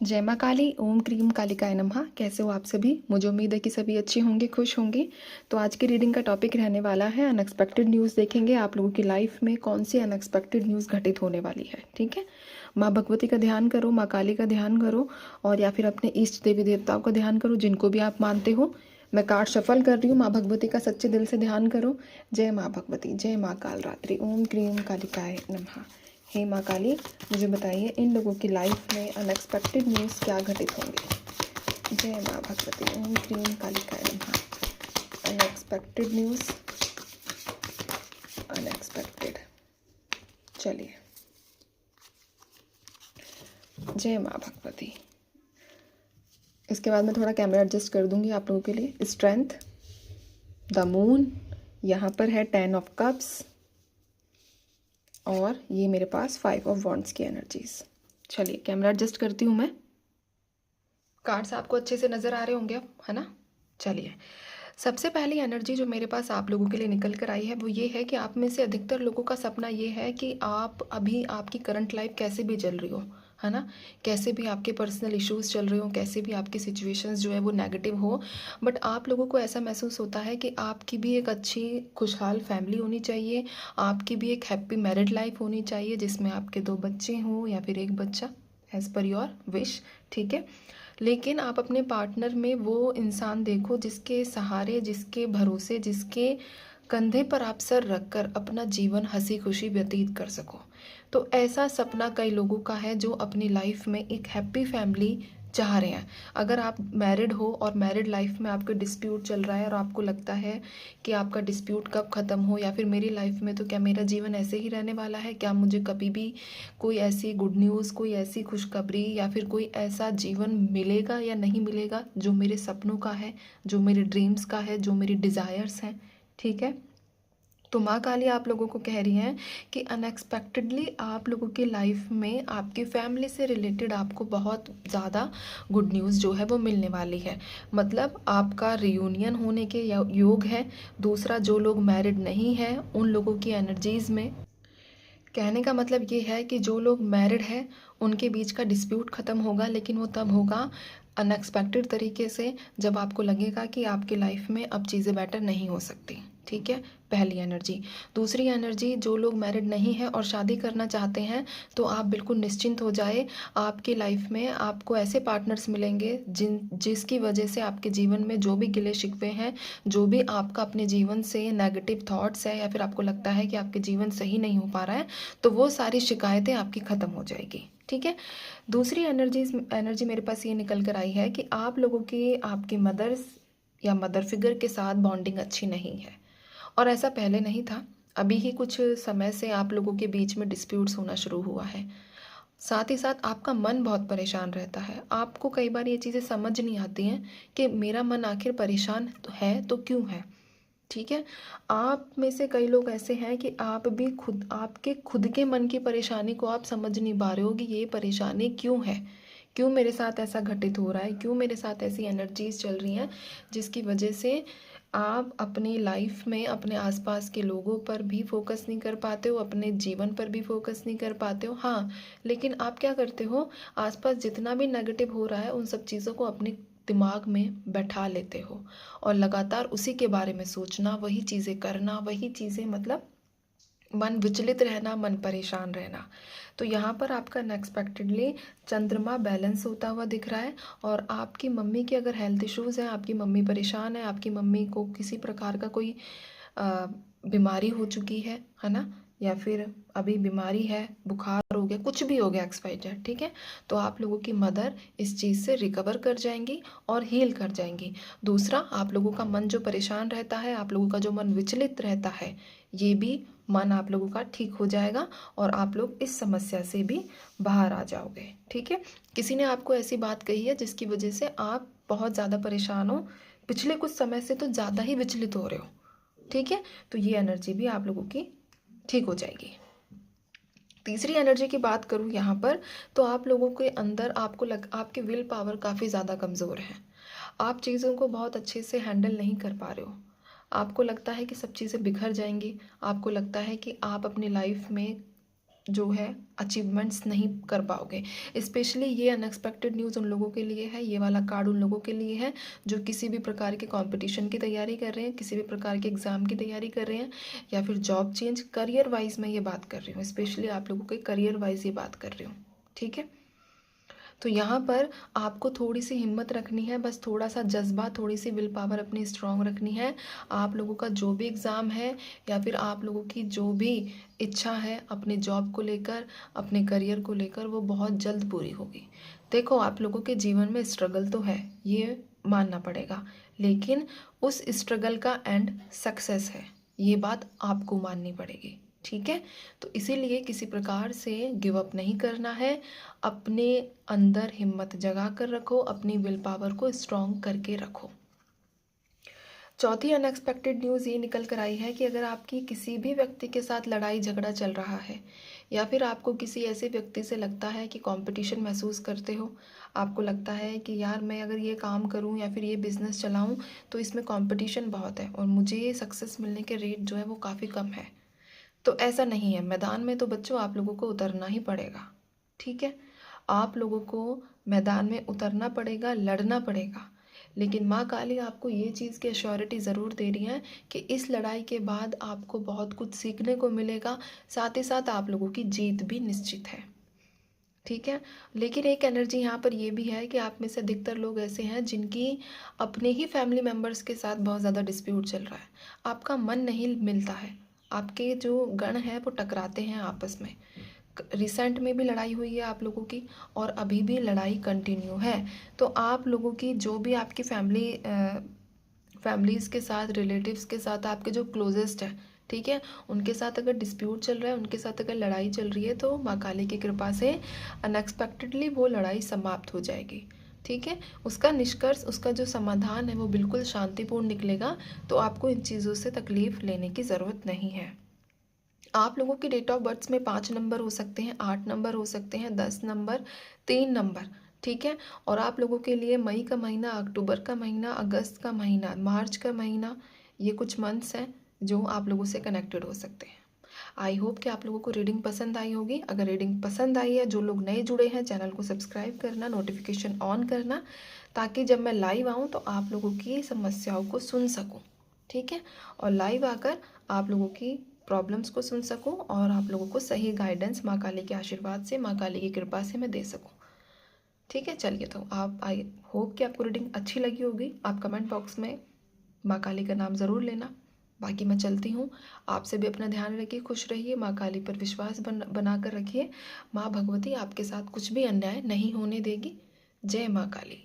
जय माँ काली, ओम क्रीम कालिकाय नमः। कैसे हो आप सभी? मुझे उम्मीद है कि सभी अच्छे होंगे, खुश होंगे। तो आज की रीडिंग का टॉपिक रहने वाला है अनएक्सपेक्टेड न्यूज़। देखेंगे आप लोगों की लाइफ में कौन सी अनएक्सपेक्टेड न्यूज़ घटित होने वाली है। ठीक है, माँ भगवती का ध्यान करो, माँ काली का ध्यान करो, और या फिर अपने इष्ट देवी देवताओं का ध्यान करो, जिनको भी आप मानते हो। मैं कार्ड शफल कर रही हूँ। माँ भगवती का सच्चे दिल से ध्यान करो। जय माँ भगवती, जय माँ काल रात्रि, ओम क्रीम कालिकाय नमः। हे माँ काली, मुझे बताइए इन लोगों की लाइफ में अनएक्सपेक्टेड न्यूज़ क्या घटित होंगे। जय माँ भगवती, ओम क्रीम कालिकाय नमः। Unexpected news, unexpected. चलिए, जय माँ भगवती। इसके बाद मैं थोड़ा कैमरा एडजस्ट कर दूंगी आप लोगों के लिए। स्ट्रेंथ, द मून, यहाँ पर है 10 ऑफ कप्स, और ये मेरे पास 5 ऑफ वॉन्ड्स की एनर्जीज। चलिए, कैमरा एडजस्ट करती हूँ मैं। कार्ड्स आपको अच्छे से नज़र आ रहे होंगे अब, है ना? चलिए, सबसे पहली एनर्जी जो मेरे पास आप लोगों के लिए निकल कर आई है वो ये है कि आप में से अधिकतर लोगों का सपना ये है कि आप अभी आपकी करंट लाइफ कैसे भी चल रही हो, है ना, कैसे भी आपके पर्सनल इश्यूज चल रहे हो, कैसे भी आपकी सिचुएशंस जो है वो नेगेटिव हो, बट आप लोगों को ऐसा महसूस होता है कि आपकी भी एक अच्छी खुशहाल फैमिली होनी चाहिए, आपकी भी एक हैप्पी मैरिड लाइफ होनी चाहिए जिसमें आपके 2 बच्चे हों या फिर एक बच्चा, एज़ पर योर विश। ठीक है, लेकिन आप अपने पार्टनर में वो इंसान देखो जिसके सहारे, जिसके भरोसे, जिसके कंधे पर आप सर रखकर अपना जीवन हंसी खुशी व्यतीत कर सको। तो ऐसा सपना कई लोगों का है जो अपनी लाइफ में एक हैप्पी फैमिली चाह रहे हैं। अगर आप मैरिड हो और मैरिड लाइफ में आपका डिस्प्यूट चल रहा है और आपको लगता है कि आपका डिस्प्यूट कब ख़त्म हो, या फिर मेरी लाइफ में तो क्या मेरा जीवन ऐसे ही रहने वाला है, क्या मुझे कभी भी कोई ऐसी गुड न्यूज़, कोई ऐसी खुशखबरी या फिर कोई ऐसा जीवन मिलेगा या नहीं मिलेगा जो मेरे सपनों का है, जो मेरे ड्रीम्स का है, जो मेरी डिज़ायर्स हैं। ठीक है, तो माँ काली आप लोगों को कह रही हैं कि अनएक्सपेक्टेडली आप लोगों की लाइफ में आपकी फैमिली से रिलेटेड आपको बहुत ज़्यादा गुड न्यूज़ जो है वो मिलने वाली है। मतलब आपका रियूनियन होने के योग है। दूसरा, जो लोग मैरिड नहीं हैं उन लोगों की एनर्जीज़ में कहने का मतलब ये है कि जो लोग मैरिड हैं उनके बीच का डिस्प्यूट ख़त्म होगा, लेकिन वो तब होगा अनएक्सपेक्टेड तरीके से जब आपको लगेगा कि आपकी लाइफ में अब चीज़ें बेटर नहीं हो सकती। ठीक है, पहली एनर्जी। दूसरी एनर्जी, जो लोग मैरिड नहीं हैं और शादी करना चाहते हैं तो आप बिल्कुल निश्चिंत हो जाए। आपकी लाइफ में आपको ऐसे पार्टनर्स मिलेंगे जिसकी वजह से आपके जीवन में जो भी गिले शिकवे हैं, जो भी आपका अपने जीवन से नेगेटिव थॉट्स है, या फिर आपको लगता है कि आपके जीवन सही नहीं हो पा रहा है, तो वो सारी शिकायतें आपकी ख़त्म हो जाएगी। ठीक है, दूसरी एनर्जी मेरे पास ये निकल कर आई है कि आप लोगों की आपकी मदर्स या मदर फिगर के साथ बॉन्डिंग अच्छी नहीं है, और ऐसा पहले नहीं था। अभी ही कुछ समय से आप लोगों के बीच में डिस्प्यूट्स होना शुरू हुआ है। साथ ही साथ आपका मन बहुत परेशान रहता है। आपको कई बार ये चीज़ें समझ नहीं आती हैं कि मेरा मन आखिर परेशान तो है तो क्यों है। ठीक है, आप में से कई लोग ऐसे हैं कि आप भी खुद, आपके खुद के मन की परेशानी को आप समझ नहीं पा रहे हो कि ये परेशानी क्यों है, क्यों मेरे साथ ऐसा घटित हो रहा है, क्यों मेरे साथ ऐसी एनर्जीज चल रही हैं जिसकी वजह से आप अपनी लाइफ में अपने आसपास के लोगों पर भी फोकस नहीं कर पाते हो, अपने जीवन पर भी फोकस नहीं कर पाते हो। हाँ, लेकिन आप क्या करते हो, आसपास जितना भी नेगेटिव हो रहा है उन सब चीज़ों को अपने दिमाग में बैठा लेते हो और लगातार उसी के बारे में सोचना, वही चीज़ें करना, वही चीज़ें, मतलब मन विचलित रहना, मन परेशान रहना। तो यहाँ पर आपका अनएक्सपेक्टेडली चंद्रमा बैलेंस होता हुआ दिख रहा है, और आपकी मम्मी की अगर हेल्थ इश्यूज़ हैं, आपकी मम्मी परेशान है, आपकी मम्मी को किसी प्रकार का कोई बीमारी हो चुकी है ना, या फिर अभी बीमारी है, बुखार हो गया, कुछ भी हो गया XYZ, ठीक है, तो आप लोगों की मदर इस चीज़ से रिकवर कर जाएंगी और हील कर जाएंगी। दूसरा, आप लोगों का मन जो परेशान रहता है, आप लोगों का जो मन विचलित रहता है, ये भी मन आप लोगों का ठीक हो जाएगा और आप लोग इस समस्या से भी बाहर आ जाओगे। ठीक है, किसी ने आपको ऐसी बात कही है जिसकी वजह से आप बहुत ज़्यादा परेशान हो, पिछले कुछ समय से तो ज़्यादा ही विचलित हो रहे हो। ठीक है, तो ये एनर्जी भी आप लोगों की ठीक हो जाएगी। तीसरी एनर्जी की बात करूँ यहाँ पर, तो आप लोगों के अंदर आपके विल पावर काफ़ी ज़्यादा कमज़ोर है। आप चीज़ों को बहुत अच्छे से हैंडल नहीं कर पा रहे हो। आपको लगता है कि सब चीज़ें बिखर जाएंगी, आपको लगता है कि आप अपनी लाइफ में जो है अचीवमेंट्स नहीं कर पाओगे। स्पेशली ये अनएक्सपेक्टेड न्यूज़ उन लोगों के लिए है, ये वाला कार्ड उन लोगों के लिए है जो किसी भी प्रकार के कंपटीशन की तैयारी कर रहे हैं, किसी भी प्रकार के एग्ज़ाम की तैयारी कर रहे हैं, या फिर जॉब चेंज, करियर वाइज मैं ये बात कर रही हूँ, स्पेशली आप लोगों के करियर वाइज ये बात कर रही हूँ। ठीक है, तो यहाँ पर आपको थोड़ी सी हिम्मत रखनी है, बस थोड़ा सा जज्बा, थोड़ी सी विल पावर अपनी स्ट्रांग रखनी है। आप लोगों का जो भी एग्ज़ाम है या फिर आप लोगों की जो भी इच्छा है अपने जॉब को लेकर, अपने करियर को लेकर, वो बहुत जल्द पूरी होगी। देखो, आप लोगों के जीवन में स्ट्रगल तो है, ये मानना पड़ेगा, लेकिन उस स्ट्रगल का एंड सक्सेस है, ये बात आपको माननी पड़ेगी। ठीक है, तो इसीलिए किसी प्रकार से गिव अप नहीं करना है, अपने अंदर हिम्मत जगा कर रखो, अपनी विल पावर को स्ट्रॉन्ग करके रखो। चौथी अनएक्सपेक्टेड न्यूज़ ये निकल कर आई है कि अगर आपकी किसी भी व्यक्ति के साथ लड़ाई झगड़ा चल रहा है, या फिर आपको किसी ऐसे व्यक्ति से लगता है कि कंपटीशन महसूस करते हो, आपको लगता है कि यार मैं अगर ये काम करूं या फिर ये बिज़नेस चलाऊं तो इसमें कंपटीशन बहुत है और मुझे सक्सेस मिलने के रेट जो है वो काफ़ी कम है, तो ऐसा नहीं है। मैदान में तो बच्चों आप लोगों को उतरना ही पड़ेगा। ठीक है, आप लोगों को मैदान में उतरना पड़ेगा, लड़ना पड़ेगा, लेकिन माँ काली आपको ये चीज़ की एश्योरिटी ज़रूर दे रही है कि इस लड़ाई के बाद आपको बहुत कुछ सीखने को मिलेगा, साथ ही साथ आप लोगों की जीत भी निश्चित है। ठीक है, लेकिन एक एनर्जी यहाँ पर ये भी है कि आप में से अधिकतर लोग ऐसे हैं जिनकी अपने ही फैमिली मेम्बर्स के साथ बहुत ज़्यादा डिस्प्यूट चल रहा है, आपका मन नहीं मिलता है, आपके जो गण हैं वो टकराते हैं आपस में। रिसेंट में भी लड़ाई हुई है आप लोगों की और अभी भी लड़ाई कंटिन्यू है। तो आप लोगों की जो भी आपकी फैमिलीज़ के साथ, रिलेटिव्स के साथ, आपके जो क्लोजेस्ट है, ठीक है, उनके साथ अगर डिस्प्यूट चल रहा है, उनके साथ अगर लड़ाई चल रही है, तो माँ काली की कृपा से अनएक्सपेक्टेडली वो लड़ाई समाप्त हो जाएगी। ठीक है, उसका निष्कर्ष, उसका जो समाधान है वो बिल्कुल शांतिपूर्ण निकलेगा, तो आपको इन चीज़ों से तकलीफ़ लेने की ज़रूरत नहीं है। आप लोगों की डेट ऑफ बर्थ में 5 नंबर हो सकते हैं, 8 नंबर हो सकते हैं, 10 नंबर, 3 नंबर। ठीक है, और आप लोगों के लिए मई का महीना, अक्टूबर का महीना, अगस्त का महीना, मार्च का महीना, ये कुछ मंथ्स हैं जो आप लोगों से कनेक्टेड हो सकते हैं। आई होप कि आप लोगों को रीडिंग पसंद आई होगी। अगर रीडिंग पसंद आई है, जो लोग नए जुड़े हैं चैनल को सब्सक्राइब करना, नोटिफिकेशन ऑन करना, ताकि जब मैं लाइव आऊँ तो आप लोगों की समस्याओं को सुन सकूँ। ठीक है, और लाइव आकर आप लोगों की प्रॉब्लम्स को सुन सकूं और आप लोगों को सही गाइडेंस माँ काली के आशीर्वाद से, माँ काली की कृपा से मैं दे सकूं। ठीक है, चलिए, तो आप, आई होप कि आपको रीडिंग अच्छी लगी होगी। आप कमेंट बॉक्स में माँ काली का नाम ज़रूर लेना। बाकी मैं चलती हूँ, आपसे भी अपना ध्यान रखिए, खुश रहिए, माँ काली पर विश्वास बना कर रखिए। माँ भगवती आपके साथ कुछ भी अन्याय नहीं होने देगी। जय माँ काली।